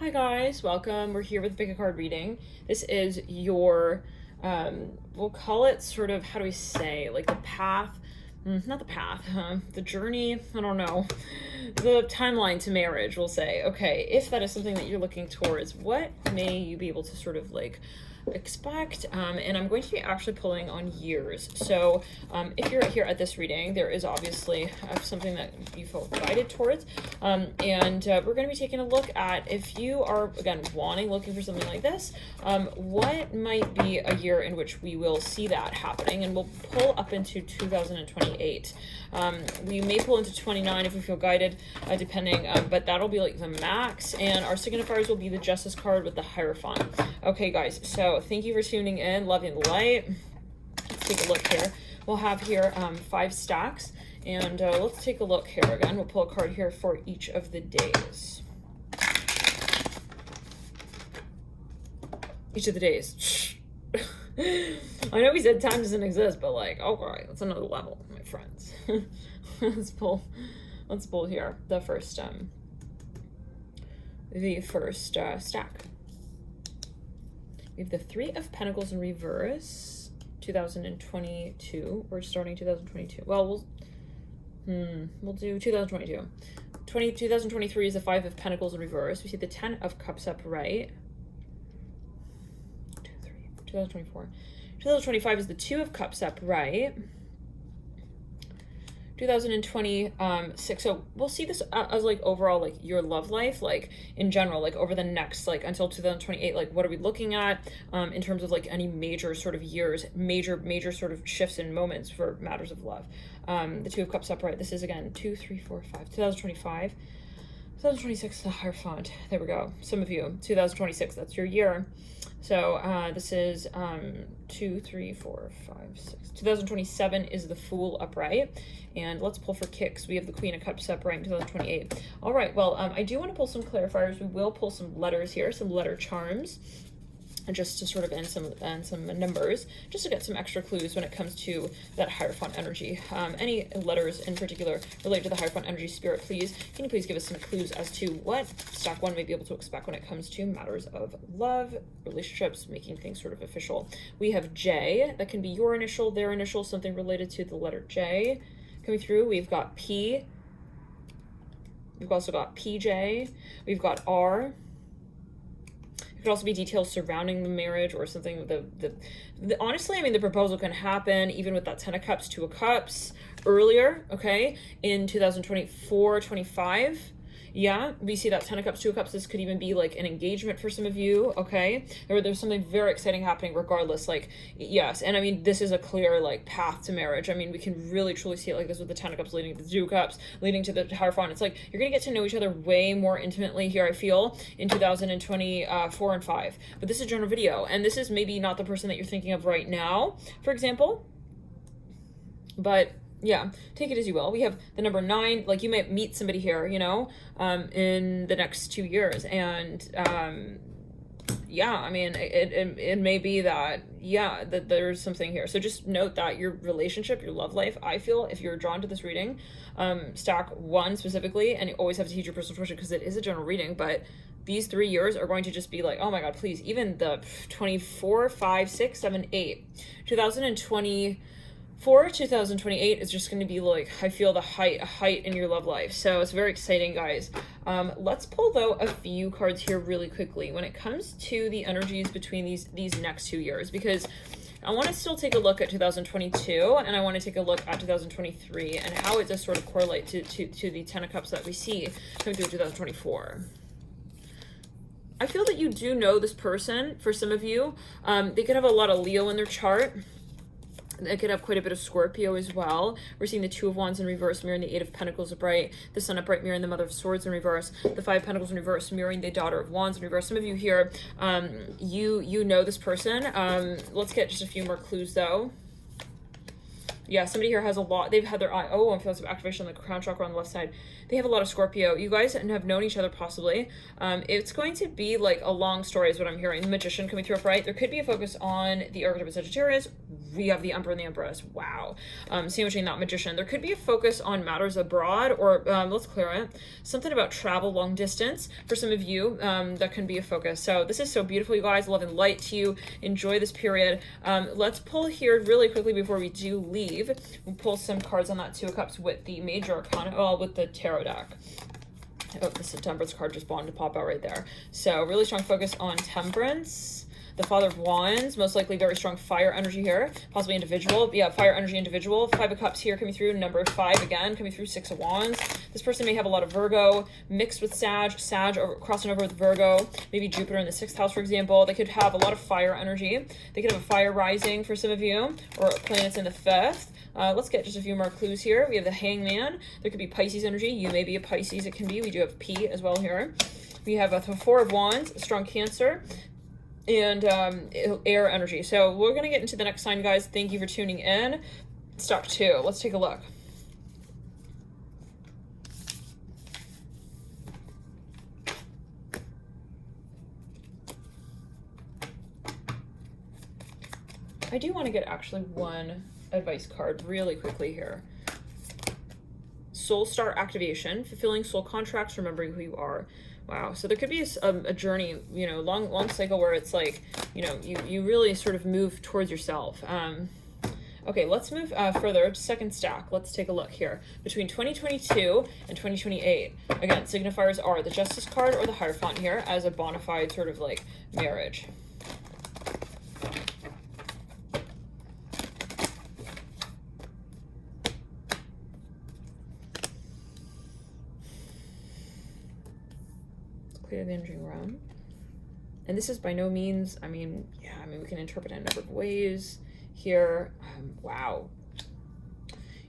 Hi guys, welcome. We're here with Pick a Card reading. This is your, we'll call it sort of, how do we say, like the path, not the path, the journey, I don't know, the timeline to marriage, we'll say. Okay, if that is something that you're looking towards, what may you be able to sort of like expect? And I'm going to be actually pulling on years. So if you're here at this reading, there is obviously something that you feel guided towards. And we're going to be taking a look at, if you are, again, looking for something like this, what might be a year in which we will see that happening. And we'll pull up into 2028. We may pull into 29 if we feel guided, depending, but that'll be like the max. And our signifiers will be the Justice card with the Hierophant. Okay, guys, so thank you for tuning in. Love you in the light. Let's take a look here. We'll have here 5 stacks. And let's take a look here again. We'll pull a card here for each of the days. Each of the days. I know we said time doesn't exist, but like, okay, that's another level, my friends. Let's pull here the first stack. We have the 3 of Pentacles in reverse, 2022. We're starting 2022. Well, we'll do 2022. 2023 is the 5 of Pentacles in reverse. We see the 10 of Cups upright. 2024. 2025 is the 2 of Cups upright. 2026, so we'll see this as like overall, like your love life, like in general, like over the next, like until 2028, like what are we looking at in terms of like any major sort of years, major sort of shifts and moments for matters of love. The 2 of Cups upright, this is again 2, 3, 4, 5, 2025. 2026, the Hierophant. There we go. Some of you, 2026, that's your year. So this is 2, 3, 4, 5, 6. 2027 is the Fool upright. And let's pull for kicks. We have the Queen of Cups upright in 2028. All right, well, I do want to pull some clarifiers. We will pull some letters here, some letter charms, and just to sort of end some numbers, just to get some extra clues when it comes to that Hierophant energy. Any letters in particular related to the Hierophant energy, Spirit, please, can you please give us some clues as to what stack 1 may be able to expect when it comes to matters of love, relationships, making things sort of official. We have J, that can be your initial, their initial, something related to the letter J coming through. We've got P, we've also got PJ, we've got R. It could also be details surrounding the marriage or something. Honestly, I mean, the proposal can happen even with that 10 of Cups, 2 of Cups earlier, okay, in 2024, 25. Yeah, we see that 10 of Cups, 2 of Cups. This could even be like an engagement for some of you, okay? Or there's something very exciting happening regardless, like, yes. And I mean, this is a clear like path to marriage. I mean, we can really truly see it like this with the 10 of Cups leading to the 2 of Cups, leading to the Hierophant. It's like, you're gonna get to know each other way more intimately here, I feel, in 2024 and 5. But this is a general video, and this is maybe not the person that you're thinking of right now, for example, but yeah, take it as you will. We have the number 9, like you might meet somebody here, you know, in the next 2 years. And yeah, I mean, it may be that, yeah, that there's something here. So just note that your relationship, your love life, I feel, if you're drawn to this reading, stack 1 specifically, and you always have to teach your personal intuition because it is a general reading, but these 3 years are going to just be like, oh my God, please, even the 24, 5, 6, 7, 8, 2020, 2028 is just going to be like, I feel the height in your love life. So it's very exciting, guys. Let's pull though a few cards here really quickly when it comes to the energies between these next 2 years, because I want to still take a look at 2022 and I want to take a look at 2023 and how it does sort of correlate to the 10 of Cups that we see coming through 2024. I feel that you do know this person. For some of you, they could have a lot of Leo in their chart. It could have quite a bit of Scorpio as well. We're seeing the 2 of Wands in reverse mirroring the 8 of Pentacles upright, the Sun upright mirroring the Mother of Swords in reverse, the 5 of Pentacles in reverse mirroring the Daughter of Wands in reverse. Some of you here, you know this person. Let's get just a few more clues though. Yeah, somebody here has a lot. They've had their eye. Oh, I'm feeling some activation on the crown chakra on the left side. They have a lot of Scorpio. You guys have known each other possibly. It's going to be like a long story is what I'm hearing. The Magician coming through upright. There could be a focus on the archetype of Sagittarius. We have the Emperor and the Empress. Wow. Sandwiching that Magician. There could be a focus on matters abroad, or let's clear it. Something about travel long distance for some of you. That can be a focus. So this is so beautiful, you guys. Love and light to you. Enjoy this period. Let's pull here really quickly before we do leave. We'll pull some cards on that Two of Cups with the Major Arcana, well, with the Tarot deck. Oh, the Temperance card just wanted to pop out right there. So really strong focus on Temperance. The Father of Wands, most likely very strong fire energy here, possibly individual. Yeah, fire energy individual. Five of Cups here coming through. Number 5 again coming through. 6 of Wands. This person may have a lot of Virgo mixed with Sag crossing over with Virgo. Maybe Jupiter in the 6th house, for example. They could have a lot of fire energy. They could have a fire rising for some of you, or planets in the 5th. Let's get just a few more clues here. We have the Hangman. There could be Pisces energy. You may be a Pisces. It can be. We do have P as well here. We have a 4 of Wands, a strong Cancer, and air energy. So we're going to get into the next sign, guys. Thank you for tuning in. Stock 2. Let's take a look. I do want to get actually one advice card really quickly here. Soul Star activation, fulfilling soul contracts, remembering who you are. Wow. So there could be a journey, you know, long cycle where it's like, you know, you really sort of move towards yourself. Okay, let's move further. Second stack. Let's take a look here. Between 2022 and 2028. Again, signifiers are the Justice card or the Hierophant here as a bona fide sort of like marriage. Clear the entering realm. And this is by no means, I mean, we can interpret it in a number of ways here. Wow.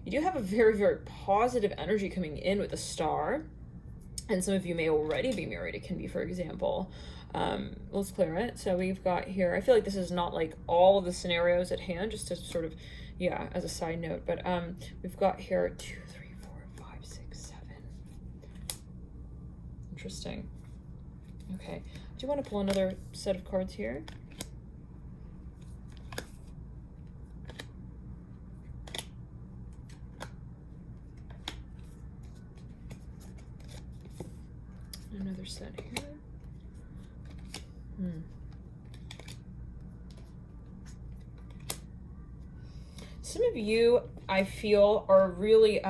You do have a very, very positive energy coming in with the Star. And some of you may already be married. It can be, for example. Let's clear it. So we've got here, I feel like this is not like all of the scenarios at hand, just to sort of, yeah, as a side note. But we've got here 2, 3, 4, 5, 6, 7. Interesting. Okay, do you want to pull another set of cards here? Another set here. Some of you, I feel, are really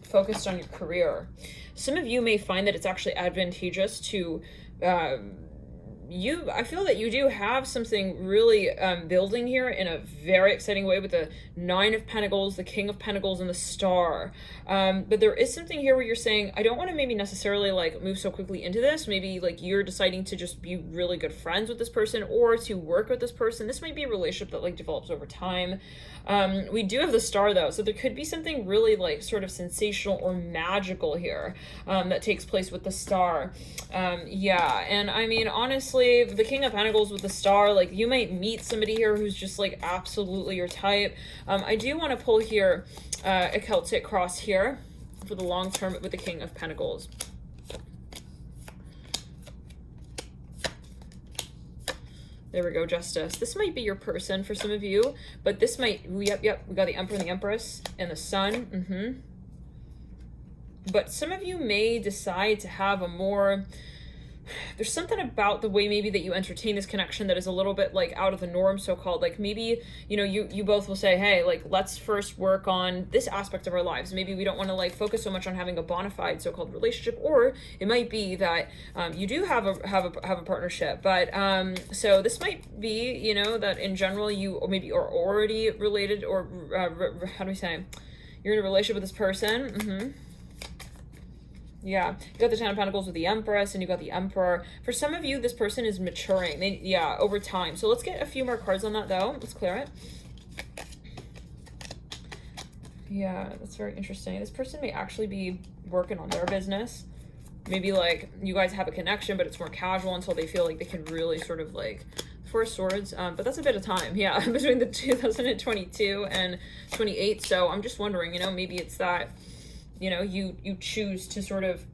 focused on your career. Some of you may find that it's actually advantageous to I feel that you do have something really building here in a very exciting way with the 9 of Pentacles, the King of Pentacles, and the Star. But there is something here where you're saying, I don't want to maybe necessarily like move so quickly into this. Maybe like you're deciding to just be really good friends with this person or to work with this person. This might be a relationship that like develops over time. We do have the Star though, so there could be something really like sort of sensational or magical here that takes place with the Star. Yeah, and I mean, honestly, the King of Pentacles with the Star, like you might meet somebody here who's just like absolutely your type. I do want to pull here a Celtic cross here for the long term with the King of Pentacles. There we go, Justice. This might be your person for some of you, but this might, yep, we got the Emperor and the Empress and the Sun. But some of you may decide to have a more, there's something about the way maybe that you entertain this connection that is a little bit like out of the norm, so-called. Like maybe, you know, you both will say, hey, like let's first work on this aspect of our lives. Maybe we don't want to like focus so much on having a bona fide so-called relationship, or it might be that you do have a partnership. But so this might be, you know, that in general you maybe are already related, or how do we say, you're in a relationship with this person. Yeah, you got the 10 of Pentacles with the Empress, and you got the Emperor. For some of you, this person is maturing. Over time. So let's get a few more cards on that, though. Let's clear it. Yeah, that's very interesting. This person may actually be working on their business. Maybe, like, you guys have a connection, but it's more casual until they feel like they can really sort of, like, Four of Swords, but that's a bit of time, yeah, between the 2022 and 28. So I'm just wondering, you know, maybe it's that, you know, you choose to sort of,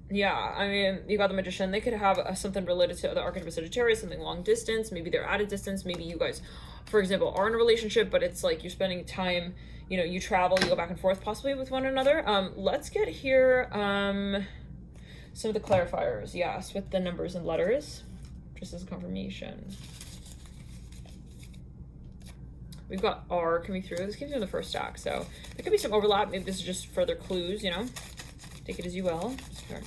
yeah, I mean, you got the Magician. They could have something related to the archetype of Sagittarius, something long distance. Maybe they're at a distance. Maybe you guys, for example, are in a relationship, but it's like you're spending time, you know, you travel, you go back and forth possibly with one another. Let's get here some of the clarifiers, yes, with the numbers and letters, just as a confirmation. We've got R coming through. This gives you the first stack, so there could be some overlap. Maybe this is just further clues, you know. Take it as you will. Sure.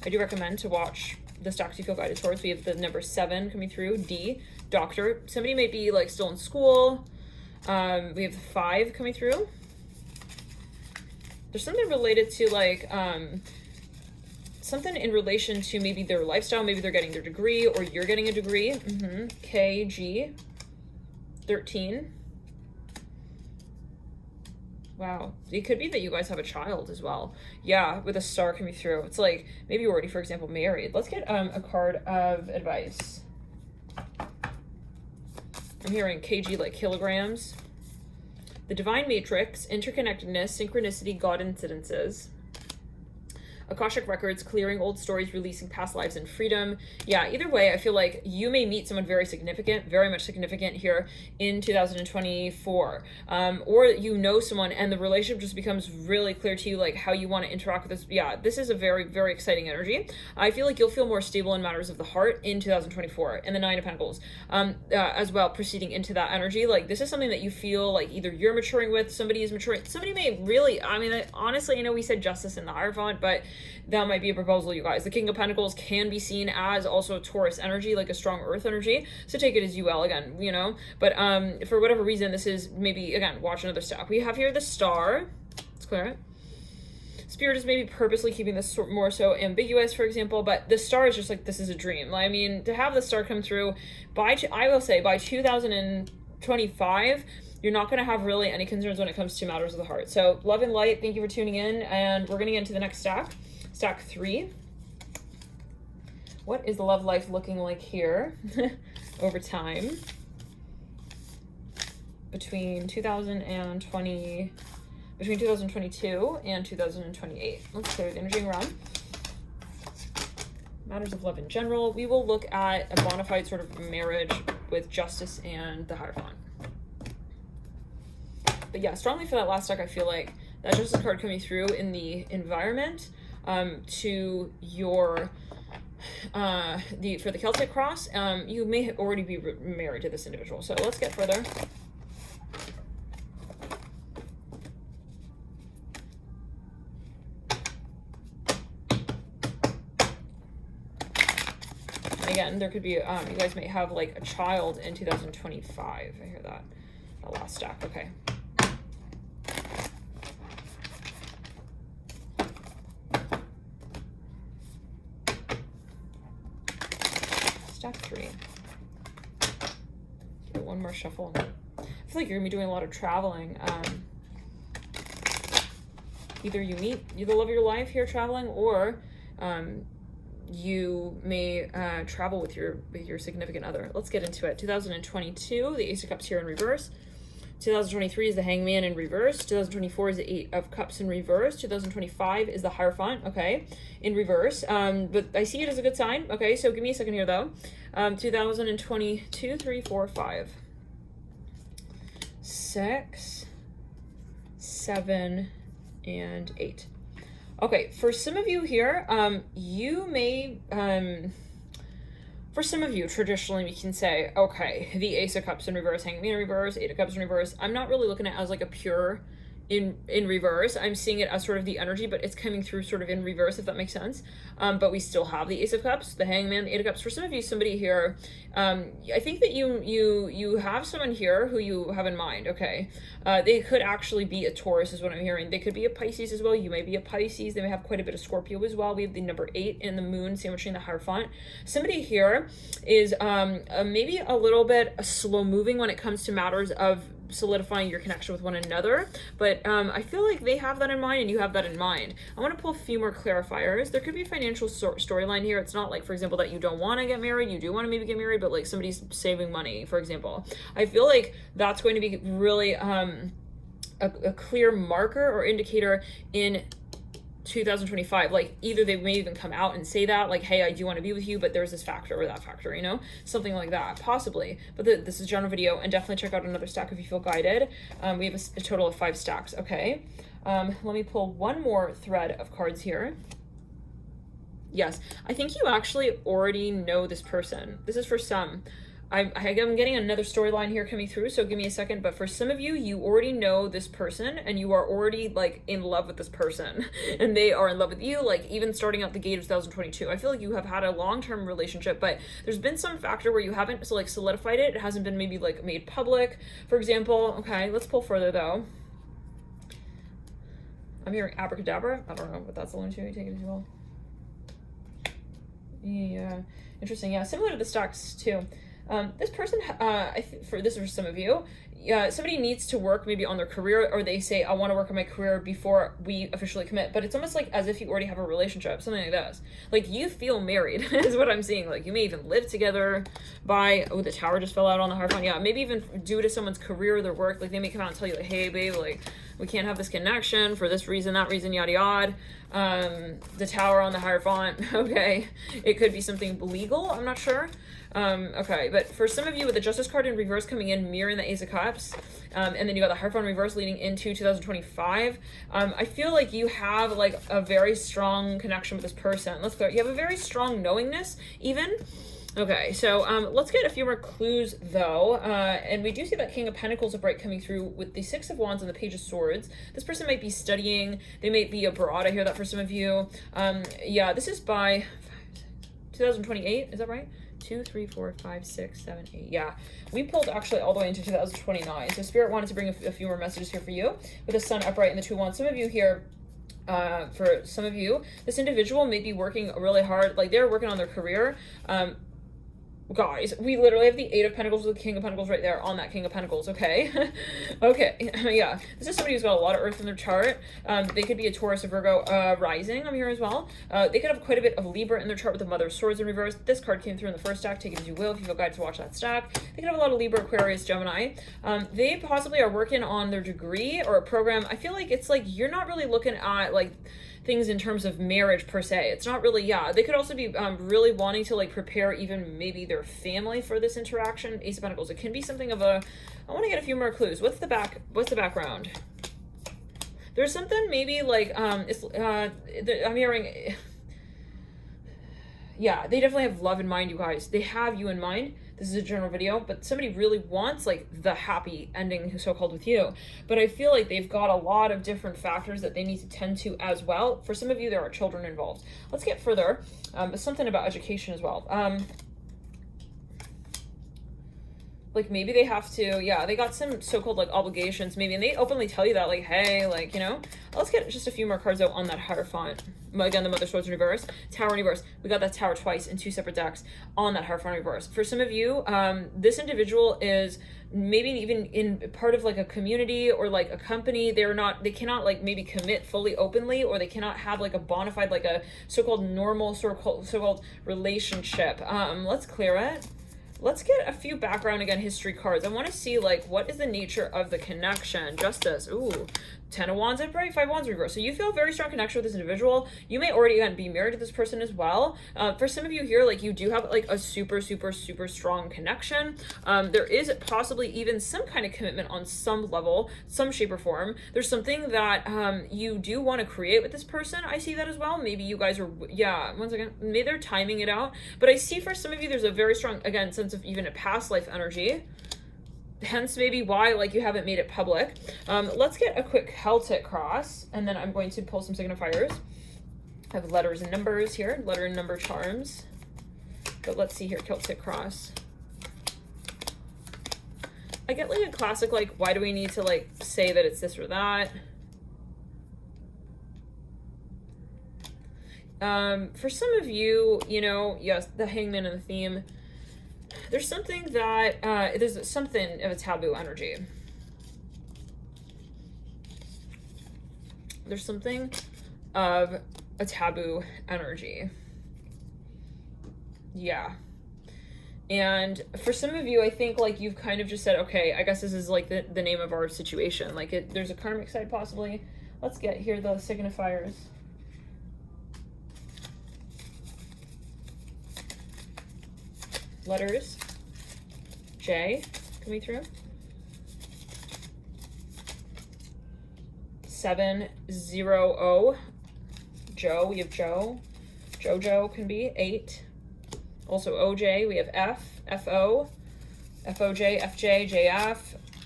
I do recommend to watch the stacks you feel guided towards. We have the number 7 coming through, D, doctor. Somebody might be like still in school. We have the 5 coming through. There's something related to like, something in relation to maybe their lifestyle. Maybe they're getting their degree or you're getting a degree. K, G, 13. Wow, it could be that you guys have a child as well. Yeah, with a star coming through. It's like, maybe you're already, for example, married. Let's get a card of advice. I'm hearing kg, like kilograms. The Divine Matrix, interconnectedness, synchronicity, God incidences. Akashic records, clearing old stories, releasing past lives, and freedom. Yeah, either way, I feel like you may meet someone very significant, very much significant here in 2024. Or you know someone and the relationship just becomes really clear to you, like how you want to interact with this. Yeah, this is a very, very exciting energy. I feel like you'll feel more stable in matters of the heart in 2024, and the 9 of Pentacles as well, proceeding into that energy. Like this is something that you feel like either you're maturing with, somebody is maturing, somebody may really, I mean, honestly, I know we said justice in the Hierophant, but that might be a proposal, you guys. The King of Pentacles can be seen as also Taurus energy, like a strong earth energy. So take it as you will, again, you know. But for whatever reason, this is maybe, again, watch another stack. We have here the Star. Let's clear it. Spirit is maybe purposely keeping this more so ambiguous, for example, but the Star is just like, this is a dream. I mean, to have the Star come through, I will say, by 2025, you're not going to have really any concerns when it comes to matters of the heart. So love and light, thank you for tuning in, and we're going to get into the next stack. Stack 3. What is the love life looking like here over time between 2022 and 2028? Let's clear the energy around. Matters of love in general. We will look at a bona fide sort of marriage with justice and the Hierophant. But yeah, strongly for that last stack, I feel like that justice card coming through in the environment to your for the Celtic cross, you may already be married to this individual. So let's get further. And again, there could be you guys may have like a child in 2025. I hear that last stack. Okay. Stack 3. Get one more shuffle. I feel like you're gonna be doing a lot of traveling. Either you meet the love of your life here traveling, or you may travel with your significant other. Let's get into it. 2022, the Ace of Cups here in reverse. 2023 is the Hangman in reverse. 2024 is the 8 of Cups in reverse. 2025 is the Hierophant, okay, in reverse. But I see it as a good sign. Okay, so give me a second here, though. 2022, 3, 4, 5, 6, 7, and 8. Okay, for some of you here, you may... for some of you, traditionally, we can say, okay, the Ace of Cups in reverse, Hangman in reverse, 8 of Cups in reverse. I'm not really looking at it as like a pure in reverse. I'm seeing it as sort of the energy, but it's coming through sort of in reverse, if that makes sense. But we still have the Ace of Cups, the Hangman, 8 of Cups. For some of you, somebody here, I think that you have someone here who you have in mind, okay? They could actually be a Taurus is what I'm hearing. They could be a Pisces as well. You may be a Pisces. They may have quite a bit of Scorpio as well. We have the number 8 in the moon, sandwiching the Hierophant. Somebody here is maybe a little bit slow moving when it comes to matters of solidifying your connection with one another, but I feel like they have that in mind and you have that in mind. I want to pull a few more clarifiers. There could be a financial storyline here. It's not like, for example, that you don't want to get married, you do want to maybe get married, but like somebody's saving money, for example. I feel like that's going to be really a clear marker or indicator in 2025. Like either they may even come out and say that, like, hey, I do want to be with you, but there's this factor or that factor, you know, something like that, possibly. But this is a general video, and definitely check out another stack if you feel guided. We have a total of 5 stacks. Okay, let me pull one more thread of cards here. Yes, I think you actually already know this person. This is for some. I'm getting another storyline here coming through, so give me a second. But for some of you, you already know this person and you are already like in love with this person and they are in love with you, like even starting out the gate of 2022. I feel like you have had a long-term relationship, but there's been some factor where you haven't like solidified it. It hasn't been maybe like made public, for example. Okay, let's pull further though. I'm hearing abracadabra. I don't know what that's alluding to. You take it as well. Yeah, interesting. Yeah, similar to the stacks too. This person, for this is for some of you, somebody needs to work maybe on their career, or they say, I want to work on my career before we officially commit. But it's almost like as if you already have a relationship, something like this. Like you feel married is what I'm seeing. Like you may even live together by, oh, the tower just fell out on the Hierophant. Yeah, maybe even due to someone's career or their work, like they may come out and tell you like, hey babe, like we can't have this connection for this reason, that reason, yada yada. The tower on the Hierophant. Okay, it could be something legal, I'm not sure. Okay, but for some of you with the Justice card in reverse coming in, mirroring the Ace of Cups, and then you got the Hierophant reverse leading into 2025, I feel like you have like a very strong connection with this person. Let's clear. You have a very strong knowingness even. Okay, so let's get a few more clues though, and we do see that King of Pentacles upright coming through with the 6 of Wands and the Page of Swords. This person might be studying, they might be abroad, I hear that for some of you. Yeah, this is by 2028, is that right? 2, 3, 4, 5, 6, 7, 8. Yeah, we pulled actually all the way into 2029. So Spirit wanted to bring a few more messages here for you with the Sun upright and the 2 of Wands. Some of you here, for some of you, this individual may be working really hard. Like they're working on their career. Guys, we literally have the 8 of Pentacles with the King of Pentacles right there on that King of Pentacles, okay? Okay, yeah. This is somebody who's got a lot of Earth in their chart. They could be a Taurus or Virgo rising, I'm here as well. They could have quite a bit of Libra in their chart with the Mother of Swords in reverse. This card came through in the first stack, take it as you will if you feel guided to watch that stack. They could have a lot of Libra, Aquarius, Gemini. They possibly are working on their degree or a program. I feel like it's like you're not really looking at like things in terms of marriage per se. It's not really, yeah. They could also be really wanting to like prepare even maybe their family for this interaction. Ace of Pentacles. It can be something of a, I want to get a few more clues. What's the background? There's something maybe like, I'm hearing, yeah, they definitely have love in mind, you guys. They have you in mind. This is a general video, but somebody really wants like the happy ending so-called with you. But I feel like they've got a lot of different factors that they need to tend to as well. For some of you, there are children involved. Let's get further. But something about education as well. Like maybe they have to, yeah, they got some so-called like obligations maybe, and they openly tell you that like, hey, like, you know. Let's get just a few more cards out on that Hierophant. Again, the Mother Swords in reverse, Tower in reverse. We got that Tower twice in 2 separate decks on that Hierophant reverse. For some of you, this individual is maybe even in part of like a community or like a company. They cannot like maybe commit fully openly, or they cannot have like a bona fide, like a so-called normal so-called relationship. Let's clear it. Let's get a few background, again, history cards. I want to see, like, what is the nature of the connection? Justice. Ooh. 10 of Wands upright, 5 Wands reverse. So you feel a very strong connection with this individual. You may already, again, be married to this person as well. For some of you here, like, you do have, like, a super, super, super strong connection. There is possibly even some kind of commitment on some level, some shape or form. There's something that you do want to create with this person. I see that as well. Maybe you guys are, yeah, once again, maybe they're timing it out. But I see for some of you, there's a very strong, again, sense of even a past life energy. Hence maybe why like you haven't made it public. Let's get a quick Celtic cross, and then I'm going to pull some signifiers. I have letters and numbers here, letter and number charms. But let's see here, Celtic cross. I get like a classic, like, why do we need to like say that it's this or that? For some of you, you know, yes, the Hangman and the theme. There's something that, there's something of a taboo energy. there's something of a taboo energy. Yeah. And for some of you, I think like you've kind of just said, okay, I guess this is like the name of our situation. Like there's a karmic side possibly. Let's get here the signifiers. Letters. J coming through. 7, 0, O. Joe, we have Joe. Jojo can be 8. Also OJ, we have F, FO, FOJ, FJ, JF,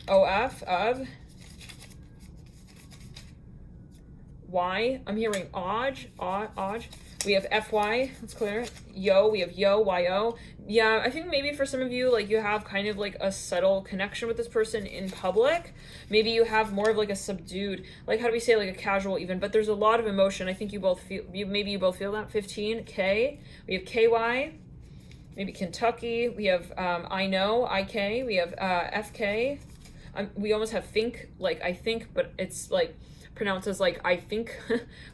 OF, of. Y, I'm hearing Oj. We have FY, let's clear it. Yo, we have Yo, YO. Yeah, I think maybe for some of you, like you have kind of like a subtle connection with this person in public. Maybe you have more of like a subdued, like how do we say, like a casual even, but there's a lot of emotion. I think you both feel, maybe you both feel that. 15, K, we have KY, maybe Kentucky. We have I know, IK, we have FK. We almost have think, like I think, but it's like, pronounced as like I think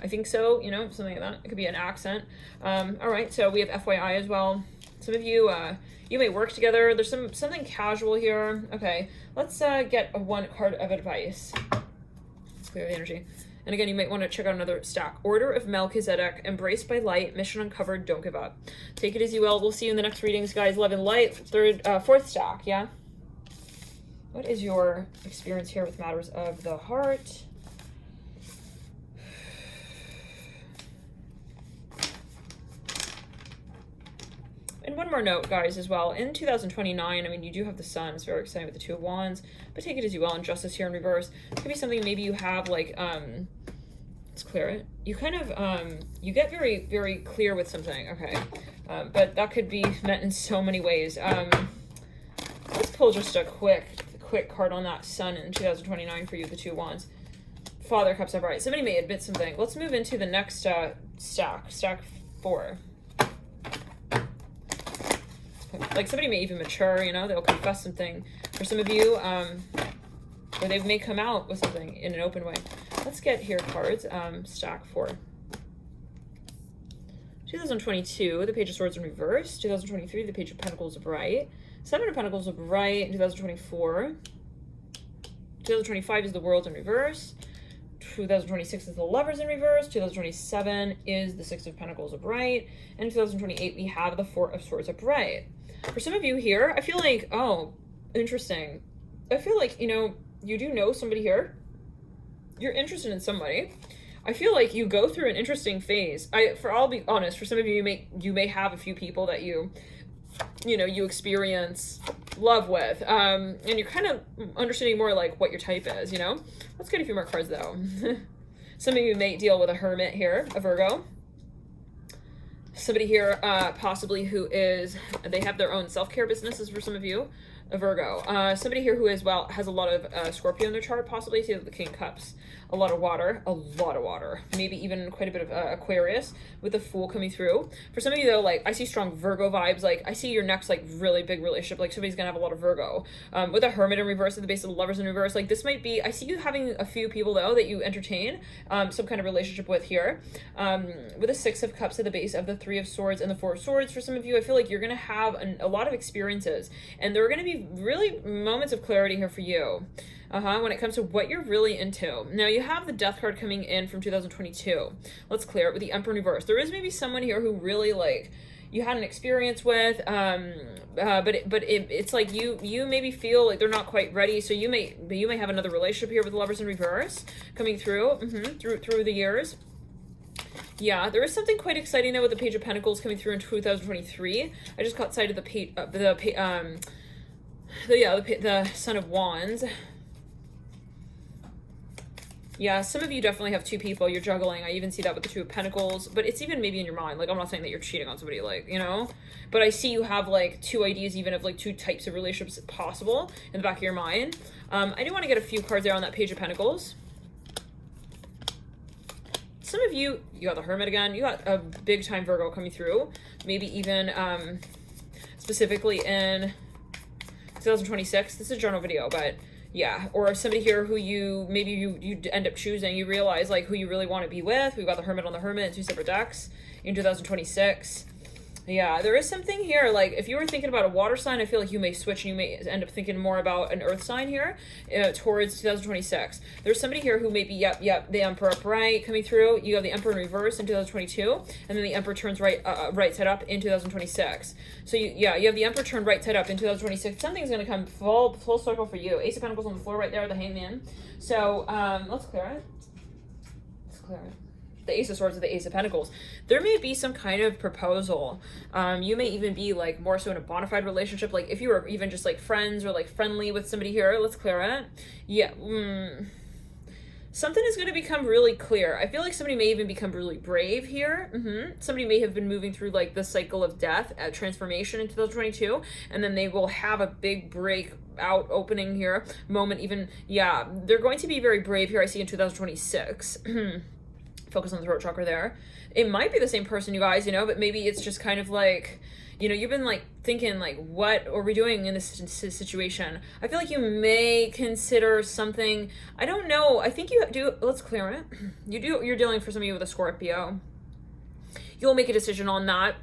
I think so, you know, something like that. It could be an accent. All right, so we have FYI as well. Some of you you may work together. There's something casual here. Okay, let's get one card of advice. Let's clear the energy. And again, you might want to check out another stack. Order of Melchizedek, embraced by light, mission uncovered, don't give up. Take it as you will. We'll see you in the next readings, guys. Love and light. Fourth stack, yeah. What is your experience here with matters of the heart? And one more note, guys, as well. In 2029, I mean, you do have the sun. It's very exciting with the 2 of Wands. But take it as you will. And Justice here in reverse. It could be something maybe you have, like, let's clear it. You kind of, you get very, very clear with something. Okay. But that could be meant in so many ways. Let's pull just a quick card on that sun in 2029 for you, the 2 of Wands. Father Cups upright. Somebody may admit something. Let's move into the next stack 4. Like somebody may even mature, you know, they'll confess something. For some of you, or they may come out with something in an open way. Let's get here cards, stack 4. 2022, the Page of Swords in reverse. 2023, the Page of Pentacles upright. 7 of Pentacles upright in 2024. 2025 is the World in reverse. 2026 is the Lovers in reverse. 2027 is the 6 of Pentacles upright. And 2028, we have the 4 of Swords upright. For some of you here, I feel like, oh, interesting. I feel like, you know, you do know somebody here. You're interested in somebody. I feel like you go through an interesting phase. I'll be honest, for some of you, you may have a few people that you know, you experience love with. And you're kind of understanding more like what your type is, you know? Let's get a few more cards though. Some of you may deal with a hermit here, a Virgo. Somebody here possibly who is, they have their own self-care businesses for some of you, a Virgo. Somebody here who as well has a lot of Scorpio in their chart, possibly. See the King of Cups. A lot of water, maybe even quite a bit of Aquarius with the Fool coming through. For some of you though, like I see strong Virgo vibes. Like I see your next like really big relationship, like somebody's gonna have a lot of Virgo. With a Hermit in reverse at the base of the Lovers in reverse, like this might be, I see you having a few people though that you entertain some kind of relationship with here. With a 6 of Cups at the base of the 3 of Swords and the 4 of Swords, for some of you, I feel like you're gonna have a lot of experiences, and there are gonna be really moments of clarity here for you. When it comes to what you're really into. Now you have the Death card coming in from 2022. Let's clear it with the Emperor in reverse. There is maybe someone here who really like you had an experience with, but it's like you maybe feel like they're not quite ready. So you may have another relationship here with the Lovers in reverse coming through through the years. Yeah, there is something quite exciting though with the Page of Pentacles coming through in 2023. I just caught sight of the Son of Wands. Yeah, some of you definitely have 2 people you're juggling. I even see that with the 2 of Pentacles, but it's even maybe in your mind. Like, I'm not saying that you're cheating on somebody, like, you know, but I see you have like 2 ideas even of like 2 types of relationships possible in the back of your mind. I do want to get a few cards there on that Page of Pentacles. Some of you got the Hermit again. You got a big time Virgo coming through. Maybe even specifically in 2026. This is a journal video, but Yeah, or somebody here who you end up choosing, you realize like who you really want to be with. We've got the Hermit on the Hermit and 2 separate decks in 2026. Yeah, there is something here, like, if you were thinking about a water sign, I feel like you may switch and you may end up thinking more about an earth sign here towards 2026. There's somebody here who may be, the Emperor upright coming through. You have the Emperor in reverse in 2022, and then the Emperor turns right side up in 2026. So, you have the Emperor turned right side up in 2026. Something's going to come full circle for you. Ace of Pentacles on the floor right there, the Hangman. So, let's clear it. The Ace of Swords or the Ace of Pentacles. There may be some kind of proposal. You may even be like more so in a bona fide relationship. Like if you were even just like friends or like friendly with somebody here, let's clear it. Yeah. Something is going to become really clear. I feel like somebody may even become really brave here. Somebody may have been moving through like the cycle of death, transformation in 2022, and then they will have a big break out opening here moment. Even, they're going to be very brave here. I see in 2026. Focus on the throat chakra there. It might be the same person, you guys, but maybe it's just kind of like, you've been like thinking like, what are we doing in this situation? I feel like you may consider something, I don't know. I think you do, let's clear it. You're dealing for some of you with a Scorpio. You'll make a decision on that.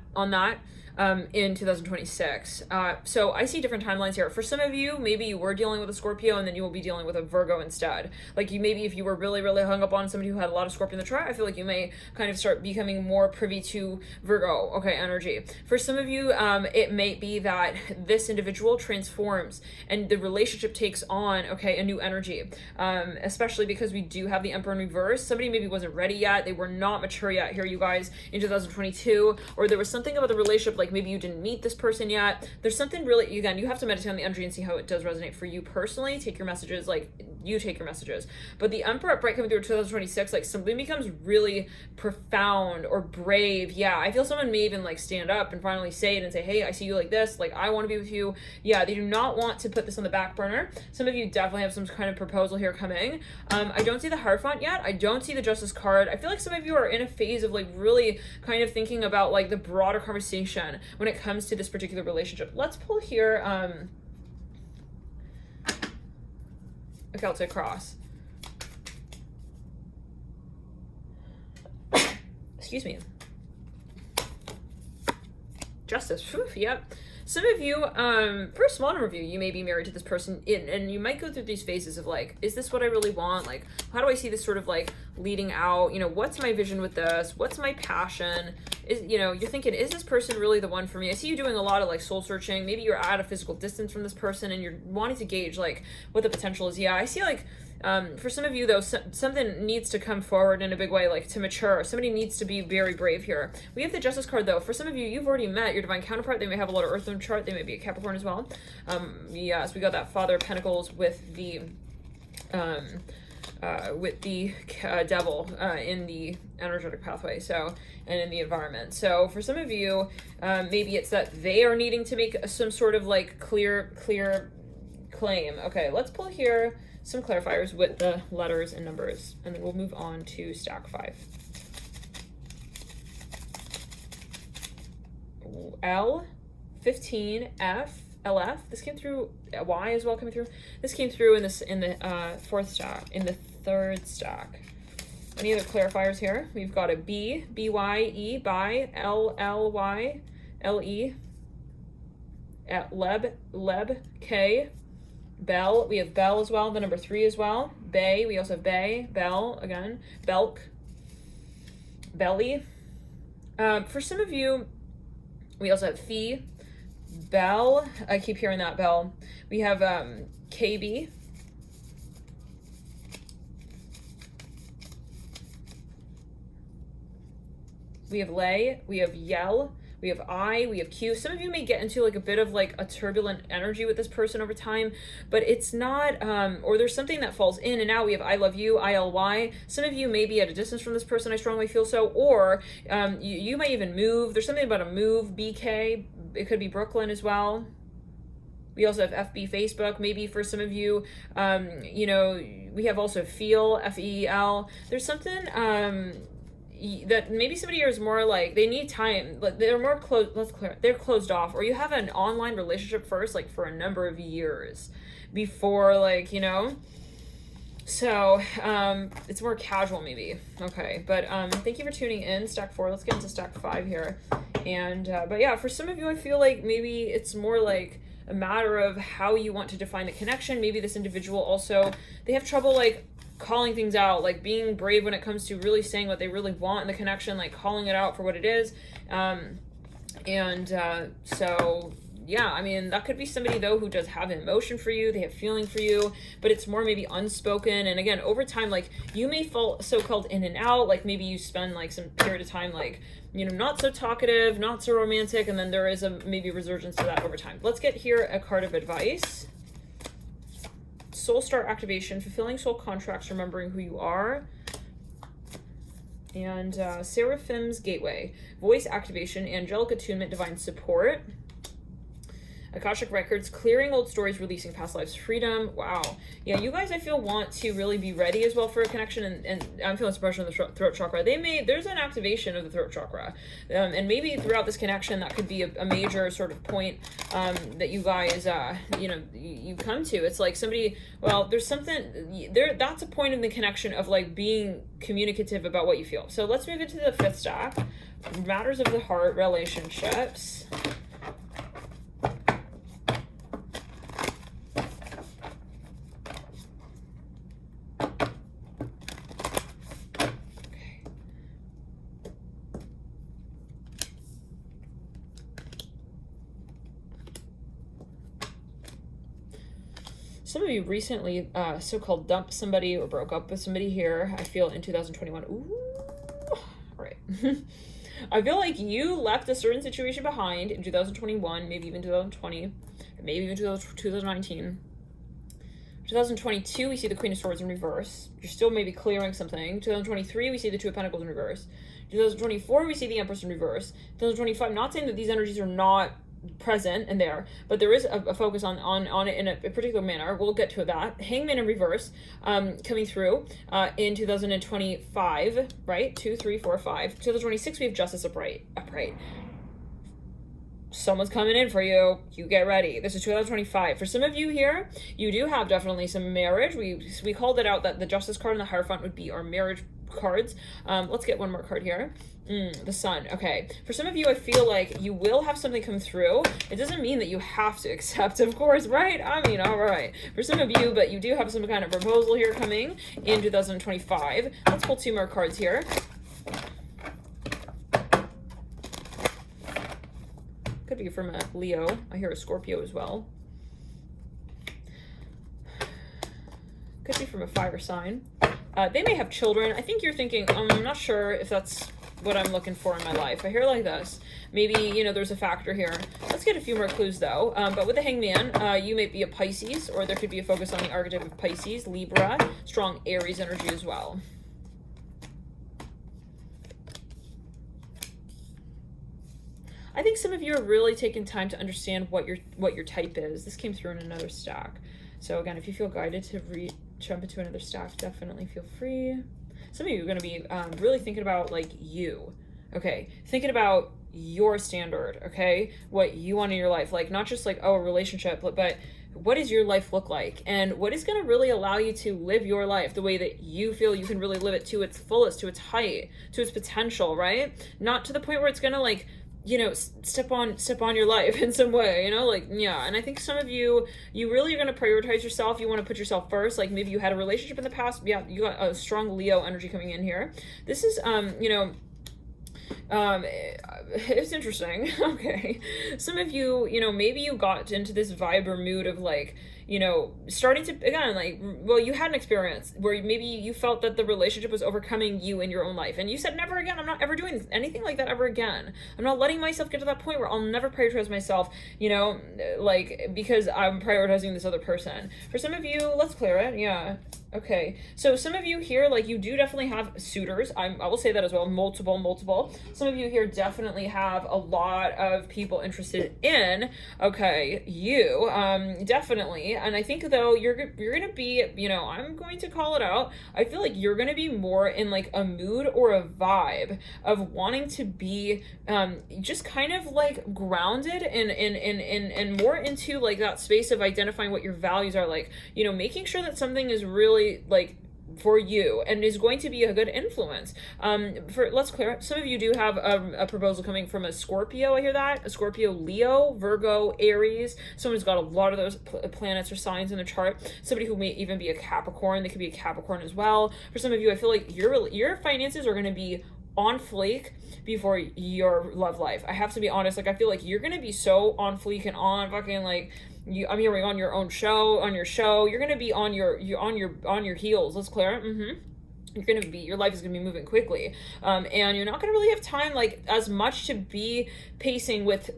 In 2026. So I see different timelines here. For some of you, maybe you were dealing with a Scorpio and then you will be dealing with a Virgo instead. Like maybe if you were really, really hung up on somebody who had a lot of Scorpio in the chart, I feel like you may kind of start becoming more privy to Virgo, energy. For some of you, it may be that this individual transforms and the relationship takes on, a new energy. Especially because we do have the Emperor in reverse. Somebody maybe wasn't ready yet. They were not mature yet here, you guys, in 2022, or there was something about the relationship, like maybe you didn't meet this person yet. There's something really, again, you have to meditate on the energy and see how it does resonate for you personally. Take your messages, but the Emperor upright coming through 2026, like something becomes really profound or brave. I feel someone may even like stand up and finally say it and say, hey, I see you like this, like I want to be with you. They do not want to put this on the back burner. Some of you definitely have some kind of proposal here coming. I don't see the Hierophant yet. I don't see the Justice card. I feel like some of you are in a phase of like really kind of thinking about like the broader conversation when it comes to this particular relationship. Let's pull here a Celtic cross. Excuse me. Justice. Whew, yep. Some of you, for a small number of you, you may be married to this person, and you might go through these phases of like, is this what I really want? Like, how do I see this sort of like leading out? What's my vision with this? What's my passion? You're thinking, is this person really the one for me? I see you doing a lot of like soul searching. Maybe you're at a physical distance from this person and you're wanting to gauge like what the potential is. I see like, for some of you though, something needs to come forward in a big way, like to mature. Somebody needs to be very brave here. We have the Justice card though. For some of you, you've already met your divine counterpart. They may have a lot of earth in the chart. They may be a Capricorn as well. Yes, we got that Father of Pentacles with the devil in the energetic pathway, and in the environment. So for some of you, maybe it's that they are needing to make some sort of like clear claim. Okay, let's pull here some clarifiers with the letters and numbers, and then we'll move on to stack 5. L, 15, F, LF. This came through. Y as well coming through. This came through in the fourth stack, in the third stack. Any other clarifiers here? We've got a B, B-Y-E, by, L, L-Y, L-E, Leb, K, Bell. We have Bell as well, the number 3 as well. Bay, we also have Bay, Bell, again, Belk, Belly. For some of you, we also have Fee, Bell. I keep hearing that, Bell. We have KB. We have Lay, we have Yell, we have I, we have Q. Some of you may get into like a bit of like a turbulent energy with this person over time, but it's not, or there's something that falls in and out. We have I love you, ILY. Some of you may be at a distance from this person, I strongly feel so, or you might even move. There's something about a move, BK. It could be Brooklyn as well. We also have FB, Facebook. Maybe for some of you, we have also Feel, F-E-E-L. There's something, that maybe somebody here is more like they need time, like they're more closed, let's clear, they're closed off, or you have an online relationship first, like for a number of years before, like, you know, so it's more casual maybe. Okay, but thank you for tuning in, stack 4. Let's get into stack 5 here. And but yeah, for some of you, I feel like maybe it's more like a matter of how you want to define the connection. Maybe this individual also, they have trouble like calling things out, like being brave when it comes to really saying what they really want in the connection, like calling it out for what it is. So yeah, I mean, that could be somebody though who does have an emotion for you, they have feeling for you, but it's more maybe unspoken. And again, over time, like you may fall so-called in and out, like maybe you spend like some period of time like, you know, not so talkative, not so romantic, and then there is a maybe resurgence to that over time. Let's get here a card of advice. Soul Star activation, fulfilling soul contracts, remembering who you are. And Seraphim's gateway, voice activation, angelic attunement, divine support. Akashic records, clearing old stories, releasing past lives, freedom. Wow. Yeah, you guys, I feel, want to really be ready as well for a connection, and I'm feeling some pressure on the throat chakra. There's an activation of the throat chakra, and maybe throughout this connection that could be a major sort of point that you guys you know, you come to. It's like somebody, well, there's something there, that's a point in the connection of like being communicative about what you feel. So let's move into the 5th stack, matters of the heart, relationships. Some of you recently so-called dumped somebody or broke up with somebody here, I feel, in 2021. Ooh, all right. I feel like you left a certain situation behind in 2021, maybe even 2020, maybe even 2019. 2022, we see the Queen of Swords in reverse. You're still maybe clearing something. 2023, we see the Two of Pentacles in reverse. 2024, we see the Empress in reverse. 2025, not saying that these energies are not present and there, but there is a focus on it in a particular manner. We'll get to that. Hangman in reverse coming through in 2025, right? 2, 3, 4, 5. 2026, we have Justice upright. Someone's coming in for you. You get ready. This is 2025. For some of you here, you do have definitely some marriage. We called it out that the Justice card and the Hierophant would be our marriage cards. Let's get one more card here. The Sun. Okay. For some of you, I feel like you will have something come through. It doesn't mean that you have to accept, of course, right? I mean, all right. For some of you, but you do have some kind of proposal here coming in 2025. Let's pull 2 more cards here. Could be from a Leo. I hear a Scorpio as well. Could be from a fire sign. They may have children. I think you're thinking, I'm not sure if that's what I'm looking for in my life. I hear like this. Maybe, you know, there's a factor here. Let's get a few more clues though. But with the Hangman, you may be a Pisces, or there could be a focus on the archetype of Pisces, Libra, strong Aries energy as well. I think some of you are really taking time to understand what your type is. This came through in another stack. So again, if you feel guided to jump into another stack, definitely feel free. Some of you are going to be really thinking about like you, okay? Thinking about your standard, okay? What you want in your life, like not just like, oh, a relationship, but what does your life look like? And what is going to really allow you to live your life the way that you feel you can really live it to its fullest, to its height, to its potential, right? Not to the point where it's going to like, you know, step on your life in some way, you know, like, yeah. And I think some of you really are going to prioritize yourself. You want to put yourself first. Like maybe you had a relationship in the past. Yeah, you got a strong Leo energy coming in here. This is, you know, it's interesting. Okay. Some of you, you know, maybe you got into this vibe or mood of like, you know, starting to, again, like, well, you had an experience where maybe you felt that the relationship was overcoming you in your own life. And you said, never again, I'm not ever doing anything like that ever again. I'm not letting myself get to that point where I'll never prioritize myself, you know, like, because I'm prioritizing this other person. For some of you, let's clear it. Yeah. Okay. So some of you here, like, you do definitely have suitors. I will say that as well. Multiple. Some of you here definitely have a lot of people interested in, okay, you, definitely. And I think though you're gonna be, you know, I'm going to call it out. I feel like you're gonna be more in like a mood or a vibe of wanting to be just kind of like grounded and more into like that space of identifying what your values are, like, you know, making sure that something is really like for you and is going to be a good influence. Let's clear up, some of you do have a proposal coming from a Scorpio. I hear that. A Scorpio, Leo, Virgo, Aries. Someone who's got a lot of those planets or signs in the chart. Somebody who may even be a Capricorn. They could be a Capricorn as well. For some of you, I feel like your finances are going to be on fleek before your love life. I have to be honest. Like, I feel like you're going to be so on fleek and on fucking like, I'm hearing on your own show, on your show, you're gonna be on your heels. Let's clear it. Your life is gonna be moving quickly, and you're not gonna really have time like as much to be pacing with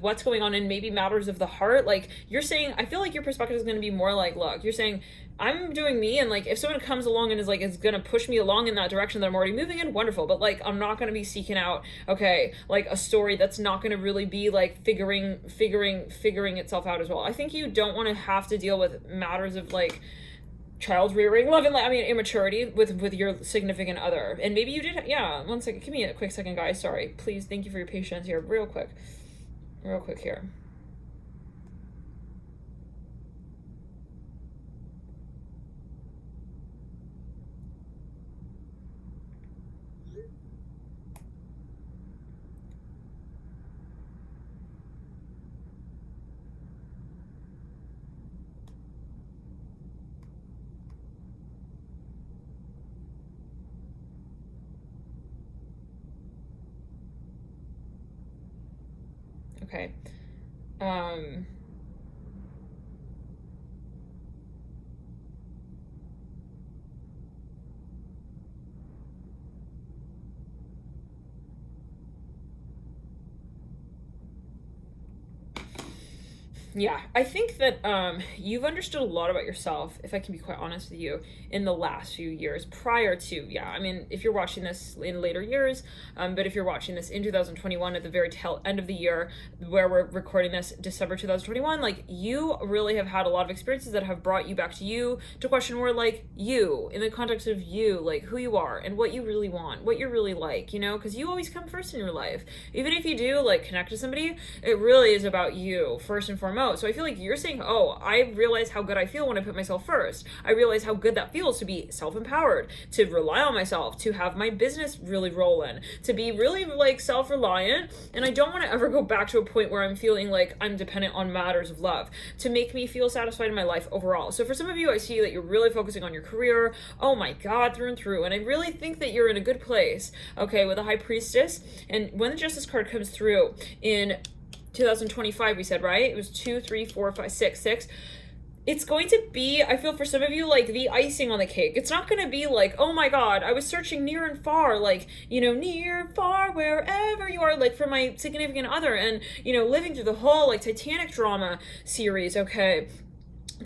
what's going on in maybe matters of the heart. Like you're saying, I feel like your perspective is gonna be more like, look, you're saying, I'm doing me, and like if someone comes along and is like is gonna push me along in that direction that I'm already moving in, wonderful. But like I'm not gonna be seeking out, okay, like a story that's not gonna really be like figuring itself out as well. I think you don't want to have to deal with matters of like child rearing, love and immaturity with your significant other. And maybe you did, yeah. 1 second, give me a quick second, guys. Sorry, please. Thank you for your patience here. Real quick here. Okay. Yeah, I think that you've understood a lot about yourself, if I can be quite honest with you, in the last few years prior to, yeah, I mean, if you're watching this in later years, but if you're watching this in 2021 at the very tail end of the year, where we're recording this December 2021, like you really have had a lot of experiences that have brought you back to you, to question more like you, in the context of you, like who you are and what you really want, what you're really like, you know, because you always come first in your life. Even if you do like connect to somebody, it really is about you first and foremost. So I feel like you're saying, oh, I realize how good I feel when I put myself first. I realize how good that feels to be self-empowered, to rely on myself, to have my business really rolling, to be really like self-reliant. And I don't want to ever go back to a point where I'm feeling like I'm dependent on matters of love to make me feel satisfied in my life overall. So for some of you, I see that you're really focusing on your career. Oh my God, through and through. And I really think that you're in a good place, okay, with a High Priestess. And when the Justice card comes through in 2025, we said, right? It was 2, 3, 4, 5, 6. It's going to be, I feel for some of you, like the icing on the cake. It's not going to be like, oh my God, I was searching near and far, like, you know, near, far, wherever you are, like for my significant other, and, you know, living through the whole like Titanic drama series, okay,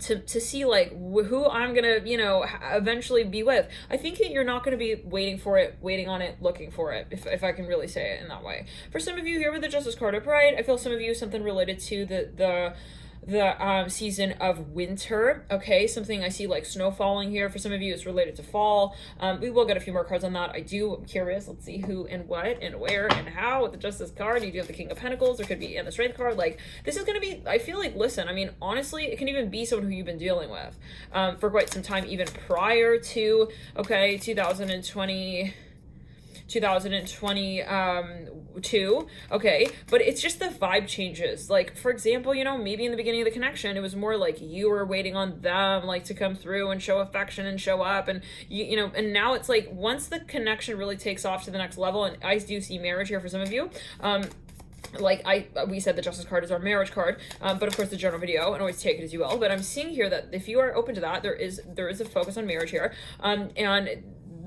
to see like who I'm gonna, you know, eventually be with. I think that you're not gonna be waiting on it, looking for it, if I can really say it in that way. For some of you here with the Justice card upright, I feel some of you something related to the season of winter, okay? Something I see like snow falling here. For some of you, it's related to fall. We will get a few more cards on that. I'm curious. Let's see who and what and where and how with the Justice card. You do have the King of Pentacles. There could be and the Strength card. Like this is going to be, I feel like, listen, I mean, honestly, it can even be someone who you've been dealing with for quite some time, even prior to, okay, 2022, okay, but it's just the vibe changes. Like, for example, you know, maybe in the beginning of the connection, it was more like you were waiting on them, like, to come through and show affection and show up, and you know, and now it's like, once the connection really takes off to the next level, and I do see marriage here for some of you, like we said the Justice card is our marriage card, but of course the general video, and always take it as you will, but I'm seeing here that if you are open to that, there is a focus on marriage here, and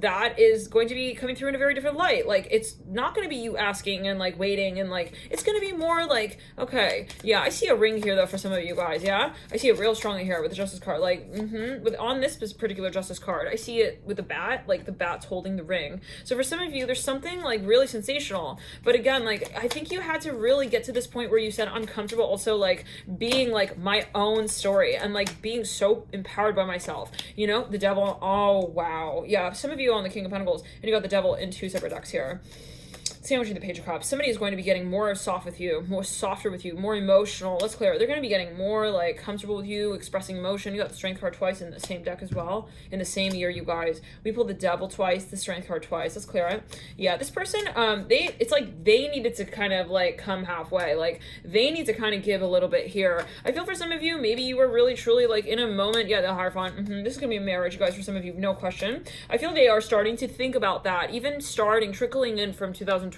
that is going to be coming through in a very different light. Like, it's not going to be you asking and like waiting, and like it's going to be more like, okay, yeah, I see a ring here though for some of you guys. Yeah, I see it real strongly here with the Justice card. Like, with on this particular Justice card, I see it with the bat, like the bat's holding the ring. So for some of you, there's something like really sensational. But again, like, I think you had to really get to this point where you said I'm comfortable also like being like my own story and like being so empowered by myself. You know, the Devil. Oh wow, yeah. Some of you on the King of Pentacles, and you got the Devil in 2 separate decks here. Sandwiching the Page of Cups. Somebody is going to be getting more soft with you, more softer with you, more emotional. Let's clear it. They're going to be getting more like comfortable with you, expressing emotion. You got the Strength card twice in the same deck as well. In the same year, you guys. We pulled the Devil twice, the Strength card twice. Let's clear it. Yeah, this person, it's like they needed to kind of like come halfway. Like, they need to kind of give a little bit here. I feel for some of you, maybe you were really truly like in a moment. Yeah, the Hierophant. This is going to be a marriage, you guys, for some of you, no question. I feel they are starting to think about that, even trickling in from 2023-4,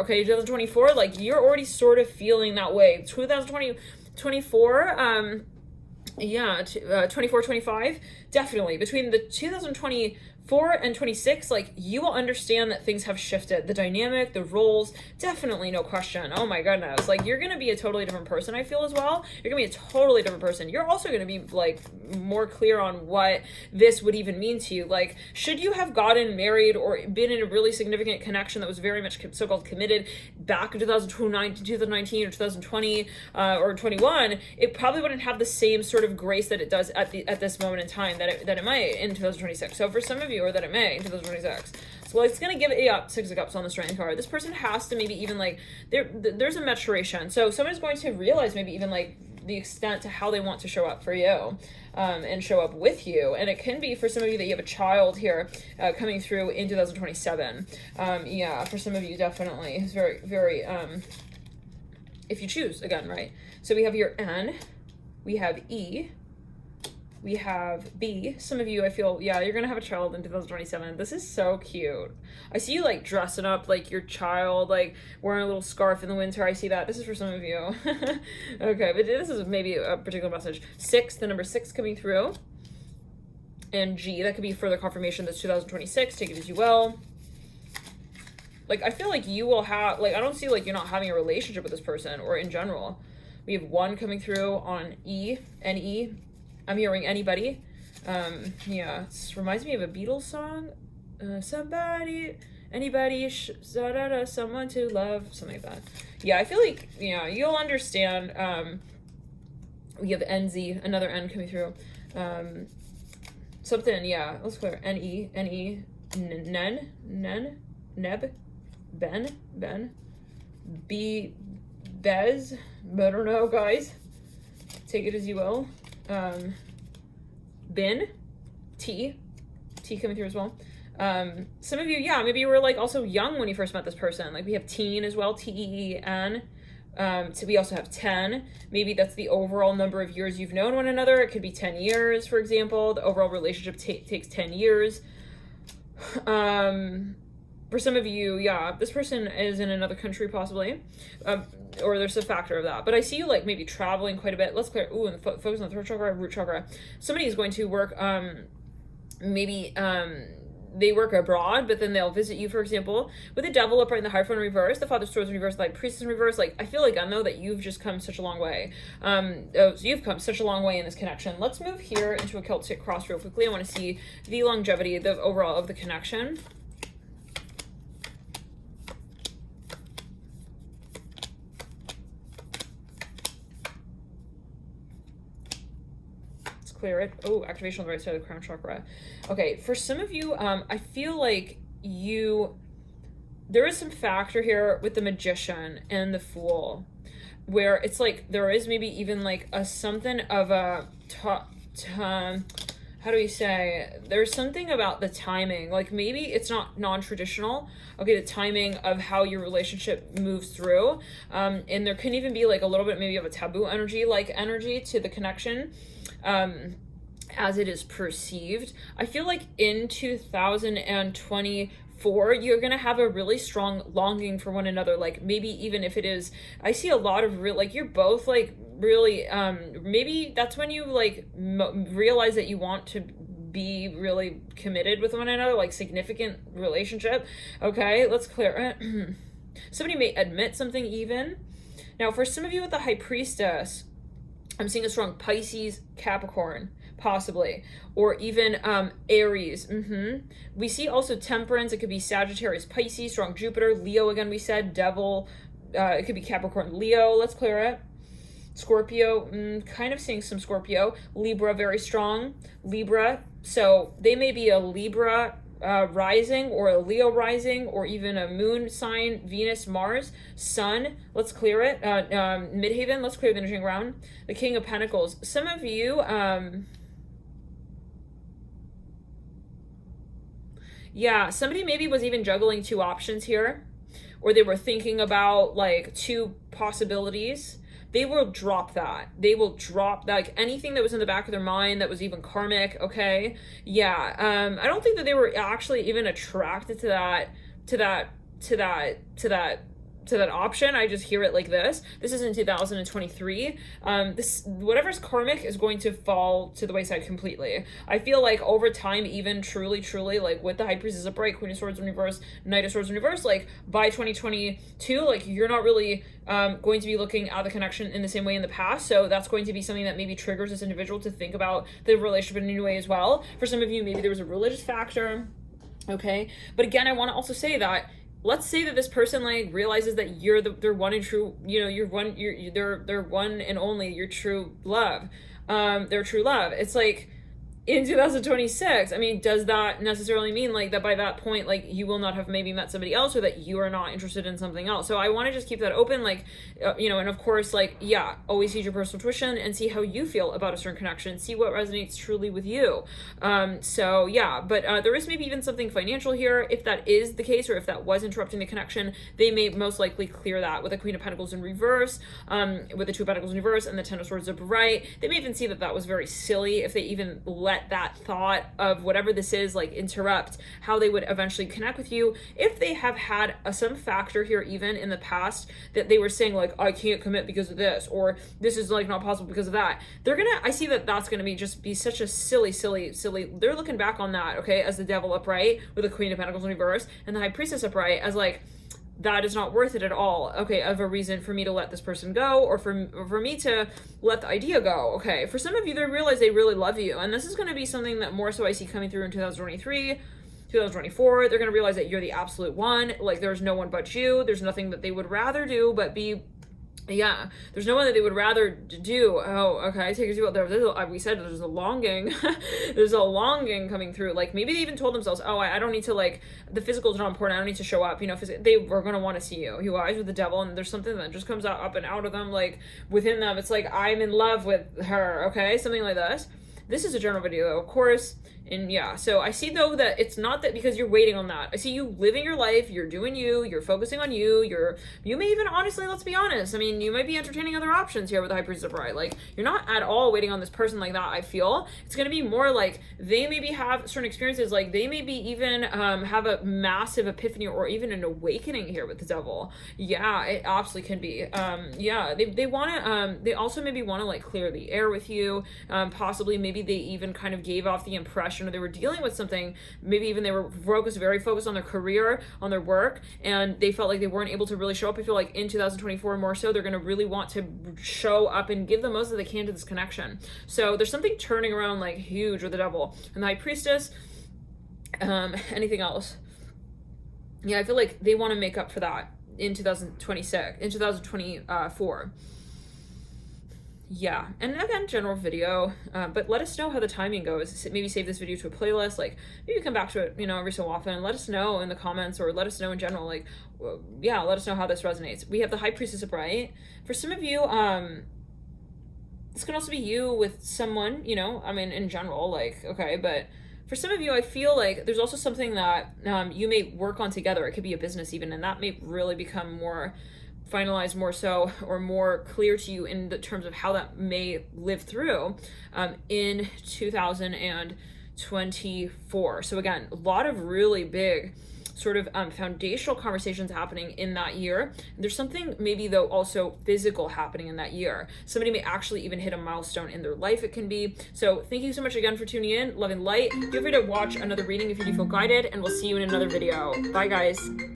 okay, 2024, like you're already sort of feeling that way. 2024, 24-25, definitely between the 2024 and 26, like you will understand that things have shifted, the dynamic, the roles, definitely, no question. Oh my goodness, like you're gonna be a totally different person, I feel, as well. You're gonna be a totally different person. You're also gonna be like more clear on what this would even mean to you. Like, should you have gotten married or been in a really significant connection that was very much so-called committed back in 2019 or 2020 or 21, it probably wouldn't have the same sort of grace that it does at this moment in time that it might in 2026. So for some of you, or that it may in 2026. So it's going to give it up 6 of Cups on the Strength card. This person has to maybe even like, there's a maturation. So someone's going to realize maybe even like the extent to how they want to show up for you and show up with you. And it can be for some of you that you have a child here coming through in 2027. Yeah, for some of you, definitely. It's very, very, if you choose, again, right? So we have your N, we have E, we have B. Some of you, I feel, yeah, you're gonna have a child in 2027. This is so cute. I see you like dressing up like your child, like wearing a little scarf in the winter. I see that. This is for some of you. Okay, but this is maybe a particular message. 6, the number 6 coming through. And G, that could be further confirmation that's 2026. Take it as you will. Like, I feel like you will have, like, I don't see like you're not having a relationship with this person or in general. We have 1 coming through on E, N-E. I'm hearing anybody. Yeah, it reminds me of a Beatles song. Somebody, anybody, someone to love, something like that. Yeah, I feel like, yeah, you'll understand. We have NZ, another N coming through. Something, yeah, let's clear. N-E, N-E, Nen, Neb, Ben, B, Bez, I don't know, guys. Take it as you will. Bin, T coming through as well. Some of you, yeah, maybe you were like also young when you first met this person. Like we have teen as well, T-E-E-N. So we also have 10. Maybe that's the overall number of years you've known one another. It could be 10 years, for example. The overall relationship takes 10 years. For some of you, yeah, this person is in another country possibly, or there's a factor of that. But I see you like maybe traveling quite a bit. Let's clear. Ooh, and focus on the throat chakra, root chakra. Somebody is going to work. Maybe they work abroad, but then they'll visit you, for example, with the Devil upright in the Hierophant in reverse, the Father's Swords in reverse, like Priestess in reverse. Like I feel like I know that you've just come such a long way. So you've come such a long way in this connection. Let's move here into a Celtic cross real quickly. I want to see the longevity, the overall of the connection. Clear it. Oh, activation on the right side of the crown chakra. Okay, for some of you, I feel like there is some factor here with the Magician and the Fool, where it's like there is maybe even like a something of a how do we say, there's something about the timing, like maybe it's not non-traditional, okay, the timing of how your relationship moves through, and there can even be like a little bit maybe of a taboo energy to the connection, as it is perceived. I feel like in 2024, you're gonna have a really strong longing for one another. Like maybe even if it is, I see a lot of like you're both like really maybe that's when you like realize that you want to be really committed with one another, like significant relationship. Okay, let's clear it. Somebody may admit something even. Now, for some of you with the High Priestess, I'm seeing a strong Pisces, Capricorn, possibly, or even Aries. We see also Temperance. It could be Sagittarius, Pisces, strong Jupiter, Leo again, we said, Devil. It could be Capricorn, Leo. Let's clear it. Scorpio, kind of seeing some Scorpio. Libra, very strong. Libra, so they may be a Libra rising or a Leo rising, or even a moon sign, Venus, Mars, Sun. Let's clear it. Midhaven, let's clear the energy ground. The King of Pentacles. Some of you, yeah, somebody maybe was even juggling two options here, or they were thinking about like two possibilities. They will drop that. They will drop like anything that was in the back of their mind that was even karmic. Okay. Yeah. I don't think that they were actually even attracted to that option. I just hear it like this. This is in 2023. This, whatever's karmic is going to fall to the wayside completely. I feel like over time, even truly, like with the High Priestess upright, Queen of Swords in reverse, Knight of Swords in reverse, like by 2022, like you're not really going to be looking at the connection in the same way in the past. So that's going to be something that maybe triggers this individual to think about the relationship in a new way as well. For some of you, maybe there was a religious factor. Okay. But again, I want to also say that, let's say that this person like realizes that you're their one and true, you know, they're one and only, your true love, their true love. It's like in 2026, I mean, does that necessarily mean like that by that point, like you will not have maybe met somebody else, or that you are not interested in something else? So I want to just keep that open, like, you know, and of course, like, yeah, always use your personal intuition and see how you feel about a certain connection, see what resonates truly with you. So yeah, but there is maybe even something financial here. If that is the case, or if that was interrupting the connection, they may most likely clear that with the Queen of Pentacles in reverse, with the Two of Pentacles in reverse, and the Ten of Swords upright. They may even see that that was very silly if they even let that thought of whatever this is like interrupt how they would eventually connect with you. If they have had some factor here even in the past that they were saying like, I can't commit because of this, or this is like not possible because of that, they're gonna, I see that that's gonna be such a silly, they're looking back on that, okay, as the Devil upright with the Queen of Pentacles in reverse and the High Priestess upright as like, that is not worth it at all, okay, of a reason for me to let this person go, or for me to let the idea go, okay? For some of you, they realize they really love you, and this is going to be something that more so I see coming through in 2023, 2024, they're going to realize that you're the absolute one, like there's no one but you, there's nothing that they would rather do but be, yeah, there's no one that they would rather do. Oh, okay, take you out there. We said there's a longing. There's a longing coming through. Like maybe they even told themselves, oh, I don't need to, like, the physical is not important. I don't need to show up. You know, they were going to want to see you. You eyes with the Devil, and there's something that just comes out up and out of them, like within them. It's like, I'm in love with her. Okay, something like this. This is a general video, though, of course. And yeah, so I see though that it's not that because you're waiting on that. I see you living your life, you're doing you, you're focusing on you, you may even, honestly, let's be honest, I mean, you might be entertaining other options here with the High Priestess upright. Like, you're not at all waiting on this person like that, I feel. It's gonna be more like they maybe have certain experiences, like they maybe even have a massive epiphany or even an awakening here with the Devil. Yeah, it absolutely can be. Yeah, they wanna, they also maybe wanna like clear the air with you, possibly maybe they even kind of gave off the impression, or they were dealing with something, maybe even they were very focused on their career, on their work, and they felt like they weren't able to really show up. I feel like in 2024 more so, they're going to really want to show up and give the most that they can to this connection. So there's something turning around like huge with the Devil. And the High Priestess, anything else? Yeah, I feel like they want to make up for that in 2024. Yeah, and again, general video, but let us know how the timing goes. Maybe save this video to a playlist, like maybe come back to it, you know, every so often, and let us know in the comments, or let us know in general, like, yeah, let us know how this resonates. We have the High Priestess upright. For some of you, this can also be you with someone, you know, I mean, in general, like, okay, but for some of you, I feel like there's also something that you may work on together. It could be a business even, and that may really become more finalized more so, or more clear to you in the terms of how that may live through in 2024. So again, a lot of really big sort of foundational conversations happening in that year. There's something maybe though also physical happening in that year. Somebody may actually even hit a milestone in their life, it can be. So thank you so much again for tuning in. Love and light. Feel free to watch another reading if you do feel guided, and we'll see you in another video. Bye guys.